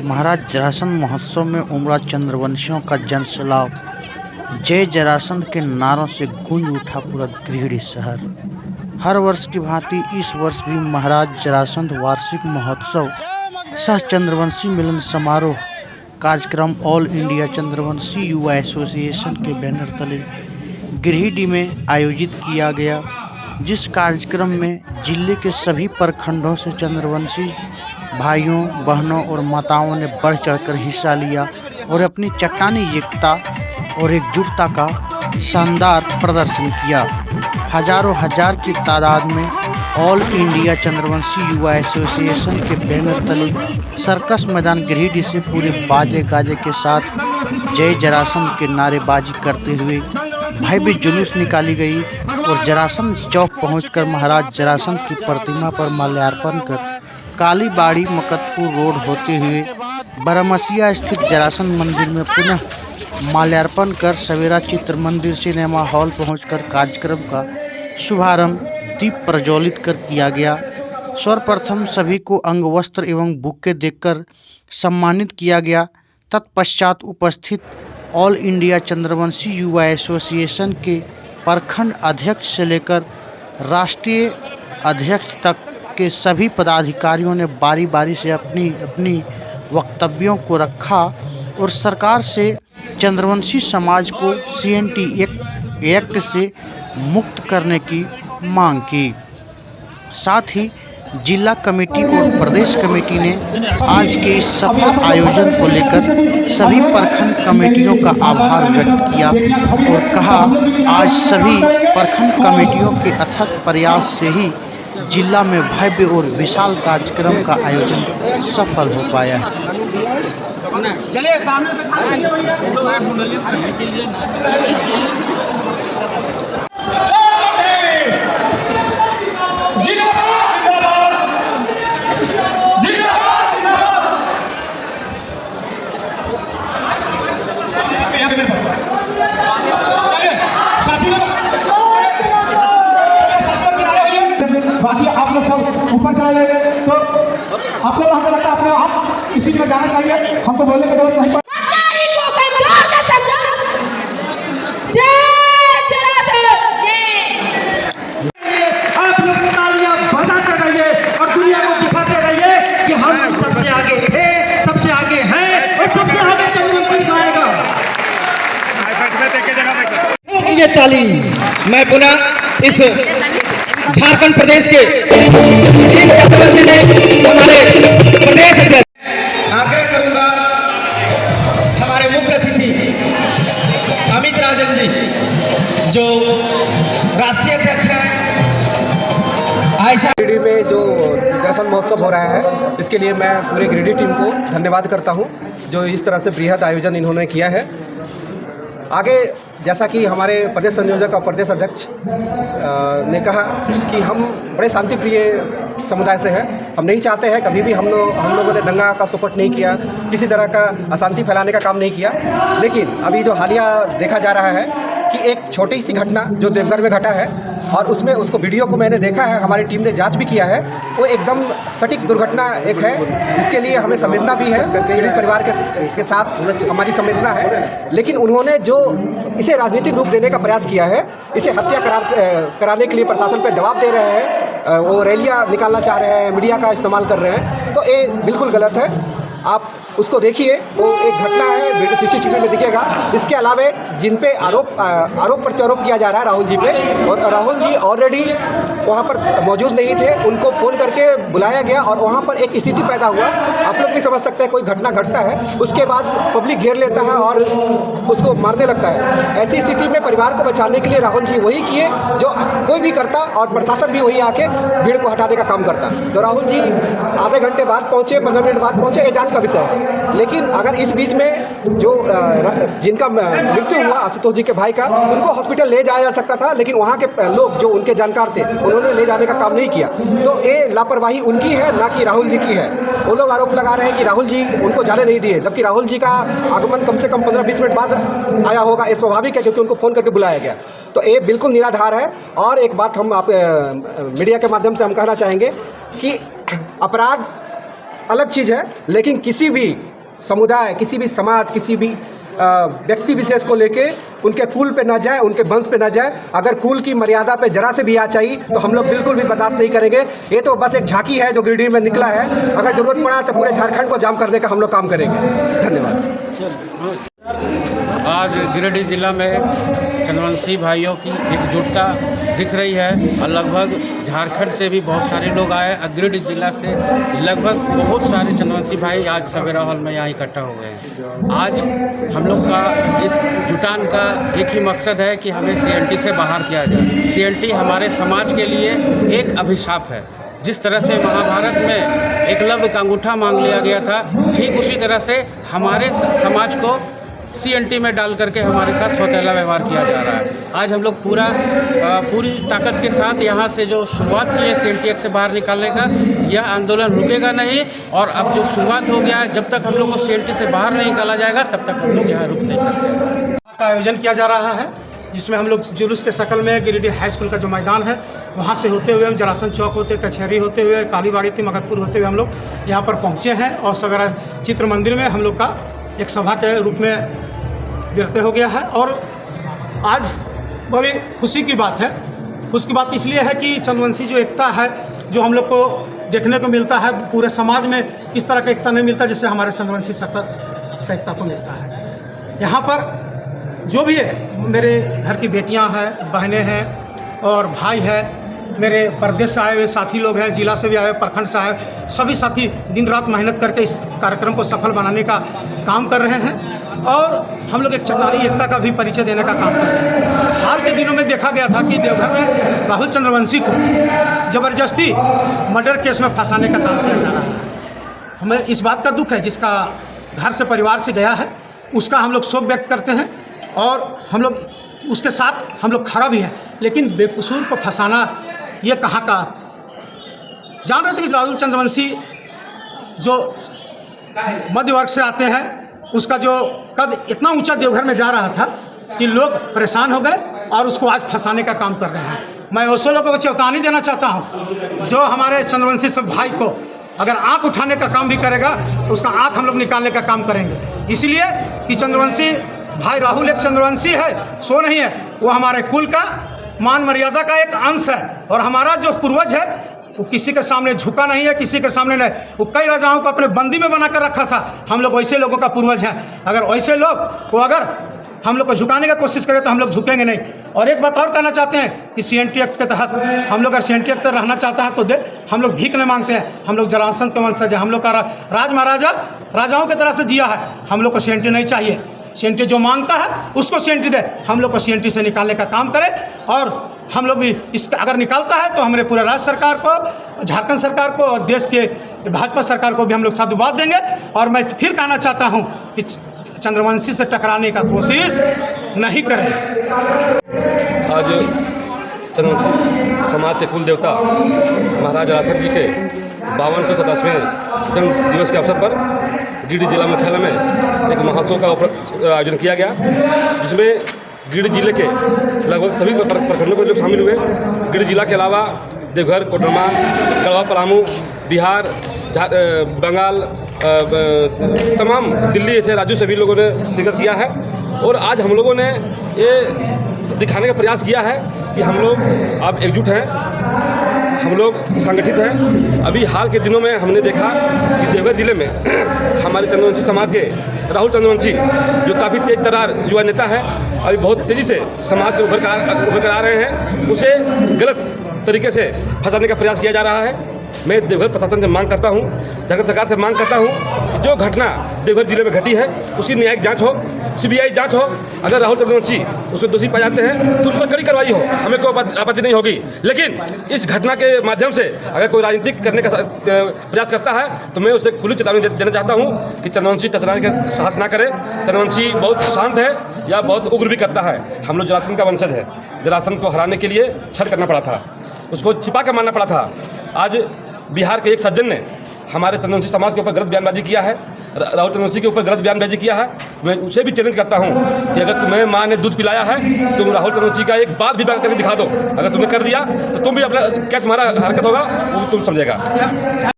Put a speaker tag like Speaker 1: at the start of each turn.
Speaker 1: महाराज जरासंध महोत्सव में उमड़ा चंद्रवंशियों का जनसैलाब। जय जरासंध के नारों से गूंज उठा पूरा गिरिडीह शहर। हर वर्ष की भांति इस वर्ष भी महाराज जरासंध वार्षिक महोत्सव सह चंद्रवंशी मिलन समारोह कार्यक्रम ऑल इंडिया चंद्रवंशी युवा एसोसिएशन के बैनर तले गिरिडीह में आयोजित किया गया, जिस कार्यक्रम में जिले के सभी प्रखंडों से चंद्रवंशी भाइयों, बहनों और माताओं ने बढ़ चढ़कर हिस्सा लिया और अपनी चट्टानी एकता और एकजुटता का शानदार प्रदर्शन किया। हजारों हजार की तादाद में ऑल इंडिया चंद्रवंशी युवा एसोसिएशन के बैनर तले सर्कस मैदान गिरिडीह से पूरे बाजे गाजे के साथ जय जरासंध के नारेबाजी करते हुए भव्य जुलूस निकाली गई और जरासंध चौक पहुंचकर महाराज जरासंध की प्रतिमा पर माल्यार्पण कर कालीबाड़ी मकतपुर रोड होते हुए बरमसिया स्थित जरासंध मंदिर में पुनः माल्यार्पण कर सवेरा चित्र मंदिर सिनेमा हॉल पहुंचकर कार्यक्रम का शुभारंभ दीप प्रज्वलित कर किया गया। सर्वप्रथम सभी को अंग वस्त्र एवं बुक्के देकर सम्मानित किया गया। तत्पश्चात उपस्थित ऑल इंडिया चंद्रवंशी युवा एसोसिएशन के प्रखंड अध्यक्ष से लेकर राष्ट्रीय अध्यक्ष तक के सभी पदाधिकारियों ने बारी बारी से अपनी अपनी वक्तव्यों को रखा और सरकार से चंद्रवंशी समाज को CNT एक्ट से मुक्त करने की मांग की। साथ ही जिला कमेटी और प्रदेश कमेटी ने आज के इस सफल आयोजन को लेकर सभी प्रखंड कमेटियों का आभार व्यक्त किया और कहा, आज सभी प्रखंड कमेटियों के अथक प्रयास से ही जिला में भव्य और विशाल कार्यक्रम का आयोजन सफल हो पाया है। चलिए सामने
Speaker 2: बाकी आप लोग सब ऊपर चले तो आप लोग हमें लगता है अपने आप इसी में जाना चाहिए, हमको बोलने की जरूरत नहीं। आप लोग तालियां बजाते रहिए और दुनिया को दिखाते रहिए कि हम सबसे आगे थे, सबसे आगे हैं और सबसे आगे चंद्रवंशी आएगा।
Speaker 3: ये तालीम मैं पुनः इस झारखंड प्रदेश के हमारे प्रदेश आग्रह करूंगा हमारे मुख्य अतिथि अमित राजन जी जो राष्ट्रीय अध्यक्ष हैं
Speaker 4: गिरिडीह में जो जरासंध महोत्सव हो रहा है, इसके लिए मैं पूरे गिरिडीह टीम को धन्यवाद करता हूं जो इस तरह से बृहद आयोजन इन्होंने किया है। आगे जैसा कि हमारे प्रदेश संयोजक और प्रदेश अध्यक्ष ने कहा कि हम बड़े शांति प्रिय समुदाय से हैं। हम नहीं चाहते हैं, कभी भी हम लोगों ने दंगा का सपोर्ट नहीं किया, किसी तरह का अशांति फैलाने का काम नहीं किया। लेकिन अभी जो हालिया देखा जा रहा है कि एक छोटी सी घटना जो देवघर में घटा है और उसमें उसको वीडियो को मैंने देखा है, हमारी टीम ने जांच भी किया है, वो एकदम सटीक दुर्घटना एक है जिसके लिए हमें संवेदना भी है, पीड़ित परिवार के साथ हमारी संवेदना है। लेकिन उन्होंने जो इसे राजनीतिक रूप देने का प्रयास किया है, इसे हत्या कराने के लिए प्रशासन पर दबाव दे रहे हैं, वो रैलियाँ निकालना चाह रहे हैं, मीडिया का इस्तेमाल कर रहे हैं, तो ये बिल्कुल गलत है। आप उसको देखिए, वो एक घटना है, वीडियो CCTV में दिखेगा। इसके अलावे जिन पे आरोप प्रत्यारोप किया जा रहा है राहुल जी पे, और राहुल जी ऑलरेडी वहाँ पर मौजूद नहीं थे, उनको फ़ोन करके बुलाया गया और वहाँ पर एक स्थिति पैदा हुआ। आप लोग भी समझ सकते हैं, कोई घटना घटता है उसके बाद पब्लिक घेर लेता है और उसको मारने लगता है। ऐसी स्थिति में परिवार को बचाने के लिए राहुल जी वही किए जो कोई भी करता और प्रशासन भी वही आके भीड़ को हटाने का काम करता। तो राहुल जी आधे घंटे बाद पहुँचे, 15 मिनट बाद पहुँचे, ये जाँच का विषय है। लेकिन अगर इस बीच में जो जिनका मृत्यु हुआ आशुतोष जी के भाई का, उनको हॉस्पिटल ले जाया जा सकता था, लेकिन वहाँ के लोग जो उनके जानकार थे उन्होंने ले जाने का काम नहीं किया। तो ये लापरवाही उनकी है, ना कि राहुल जी की है। वो लोग आरोप लगा रहे हैं कि राहुल जी उनको जाने नहीं दिए, जबकि राहुल जी का आगमन कम से कम 15-20 मिनट बाद आया होगा। ये स्वाभाविक है क्योंकि उनको फ़ोन करके बुलाया गया। तो ये बिल्कुल निराधार है। और एक बात हम आप मीडिया के माध्यम से हम कहना चाहेंगे कि अपराध अलग चीज़ है, लेकिन किसी भी समुदाय, किसी भी समाज, किसी भी व्यक्ति विशेष को लेके उनके कुल पे ना जाए, उनके वंश पे ना जाए। अगर कुल की मर्यादा पे जरा से भी आ चाहिए तो हम लोग बिल्कुल भी बर्दाश्त नहीं करेंगे। ये तो बस एक झांकी है जो गिरिडीह में निकला है। अगर ज़रूरत पड़ा तो पूरे झारखंड को जाम करने का हम लोग काम करेंगे। धन्यवाद।
Speaker 5: आज गिरिडीह जिला में चंद्रवंशी भाइयों की एकजुटता दिख रही है और लगभग झारखंड से भी बहुत सारे लोग आए और गिरिडीह जिला से लगभग बहुत सारे चंद्रवंशी भाई आज सवेरा हॉल में यहाँ इकट्ठा हो गए हैं। आज हम लोग का इस जुटान का एक ही मकसद है कि हमें CNT से बाहर किया जाए। CNT हमारे समाज के लिए एक अभिशाप है। जिस तरह से महाभारत में एकलव्य का अंगूठा मांग लिया गया था, ठीक उसी तरह से हमारे समाज को CNT में डाल करके हमारे साथ सौतेला व्यवहार किया जा रहा है। आज हम लोग पूरी ताकत के साथ यहाँ से जो शुरुआत की है CNT एक्ट से बाहर निकालने का, यह आंदोलन रुकेगा नहीं। और अब जो शुरुआत हो गया है, जब तक हम लोग को CNT से बाहर नहीं निकाला जाएगा तब तक हम लोग यहाँ रुक नहीं सकते।
Speaker 6: का आयोजन किया जा रहा है, जिसमें हम लोग जुलूस के शक्ल में गिरिडीह हाई स्कूल का जो मैदान है वहाँ से होते हुए हम जरासन चौक होते, कचहरी होते हुए, कालीबाड़ी थी, मगधपुर होते हुए हम लोग यहाँ पर पहुँचे हैं। और सवेरा चित्र मंदिर में हम लोग का एक सभा के रूप में व्यक्त हो गया है। और आज बड़ी खुशी की बात है। खुशी की बात इसलिए है कि चंद्रवंशी जो एकता है, जो हम लोग को देखने को मिलता है, पूरे समाज में इस तरह का एकता नहीं मिलता जैसे हमारे चंद्रवंशी सत्ता एकता को मिलता है। यहाँ पर जो भी है, मेरे घर की बेटियां हैं, बहनें हैं और भाई है, मेरे प्रदेश से आए हुए साथी लोग हैं, जिला से भी आए, प्रखंड से आए, सभी साथी दिन रात मेहनत करके इस कार्यक्रम को सफल बनाने का काम कर रहे हैं। और हम लोग एक चंगारी एकता का भी परिचय देने का काम कर रहे हैं। हाल के दिनों में देखा गया था कि देवघर में राहुल चंद्रवंशी को ज़बरदस्ती मर्डर केस में फंसाने का काम किया जा रहा है। हमें इस बात का दुख है, जिसका घर से परिवार से गया है, उसका हम लोग शोक व्यक्त करते हैं और हम लोग उसके साथ हम लोग खड़ा भी हैं। लेकिन बेकसूर को फंसाना ये कहाँ का। जान रहे थे कि राहुल चंद्रवंशी जो मध्य वर्ग से आते हैं, उसका जो कद इतना ऊंचा देवघर में जा रहा था कि लोग परेशान हो गए और उसको आज फंसाने का काम कर रहे हैं। मैं उस लोगों को चेतावनी देना चाहता हूं जो हमारे चंद्रवंशी सब भाई को अगर आँख उठाने का काम भी करेगा तो उसका आँख हम लोग निकालने का काम करेंगे। इसलिए कि चंद्रवंशी भाई राहुल एक चंद्रवंशी है, सो नहीं है, वो हमारे कुल का मान मर्यादा का एक अंश है। और हमारा जो पूर्वज है वो किसी के सामने झुका नहीं है, किसी के सामने नहीं। वो कई राजाओं को अपने बंदी में बना कर रखा था। हम लोग वैसे लोगों का पूर्वज हैं। अगर वैसे लोग को अगर हम लोग को झुकाने का कोशिश करें तो हम लोग झुकेंगे नहीं। और एक बात और कहना चाहते हैं कि CNT एक्ट के तहत हम लोग अगर CNT एक्ट रहना चाहता है तो हम लोग भीख नहीं मांगते हैं। हम लोग जरासंध के वंशज है। हम लोग का राज महाराजा राजाओं की तरह से जिया है। हम लोग को CNT नहीं चाहिए। CNT जो मांगता है उसको CNT दे। हम लोग को CNT से निकालने का काम करें। और हम लोग भी इसका अगर निकालता है तो हमारे पूरे राज्य सरकार को, झारखंड सरकार को और देश के भाजपा सरकार को भी हम लोग साधुवाद देंगे। और मैं फिर कहना चाहता हूं कि चंद्रवंशी से टकराने का कोशिश नहीं करें।
Speaker 7: आज चंद्रवंशी समाज के कुल देवता महाराज जरासंध जी के 5257वें जन्म दिवस के अवसर पर गिरिडीह जिला मुख्यालय में एक महोत्सव का आयोजन किया गया, जिसमें गिरिडीह जिले के लगभग सभी प्रखंडों के लोग शामिल हुए। गिरिडीह जिला के अलावा देवघर, कोडरमा, गढ़वा, पलामू, बिहार, बंगाल, तमाम दिल्ली ऐसे राज्यों से भी लोगों ने शिरकत किया है। और आज हम लोगों ने ये दिखाने का प्रयास किया है कि हम लोग अब एकजुट हैं, हम लोग संगठित हैं। अभी हाल के दिनों में हमने देखा कि देवघर जिले में हमारे चंद्रवंशी समाज के राहुल चंद्रवंशी जो काफ़ी तेज तर्रार युवा नेता है, अभी बहुत तेज़ी से समाज के उभर कर आ रहे हैं, उसे गलत तरीके से फंसाने का प्रयास किया जा रहा है। मैं देवघर प्रशासन से मांग करता हूँ, झारखंड सरकार से मांग करता हूँ कि जो घटना देवघर जिले में घटी है उसकी न्यायिक जांच हो, CBI जांच हो। अगर राहुल चंद्रवंशी उसमें दोषी पाए जाते हैं तो उस पर कड़ी कार्रवाई हो, हमें कोई आपत्ति नहीं होगी। लेकिन इस घटना के माध्यम से अगर कोई राजनीतिक करने का प्रयास करता है तो मैं उसे खुली चेतावनी देना चाहता हूँ कि चंद्रवंशी टकराने का साहस ना करे। चंद्रवंशी बहुत शांत है या बहुत उग्र भी करता है। हम लोग जरासंध का वंशज है। जरासंध को हराने के लिए छल करना पड़ा था, उसको छिपा कर मारना पड़ा था। आज बिहार के एक सज्जन ने हमारे चंद्रवंशी समाज के ऊपर गलत बयानबाजी किया है, राहुल चंद्रवंशी के ऊपर गलत बयानबाजी किया है। मैं उसे भी चैलेंज करता हूं कि अगर तुम्हें माँ ने दूध पिलाया है तुम राहुल चंद्रवंशी का एक बात भी बयान करके दिखा दो। अगर तुमने कर दिया तो तुम भी अपना क्या तुम्हारा हरकत होगा वो तुम समझेगा।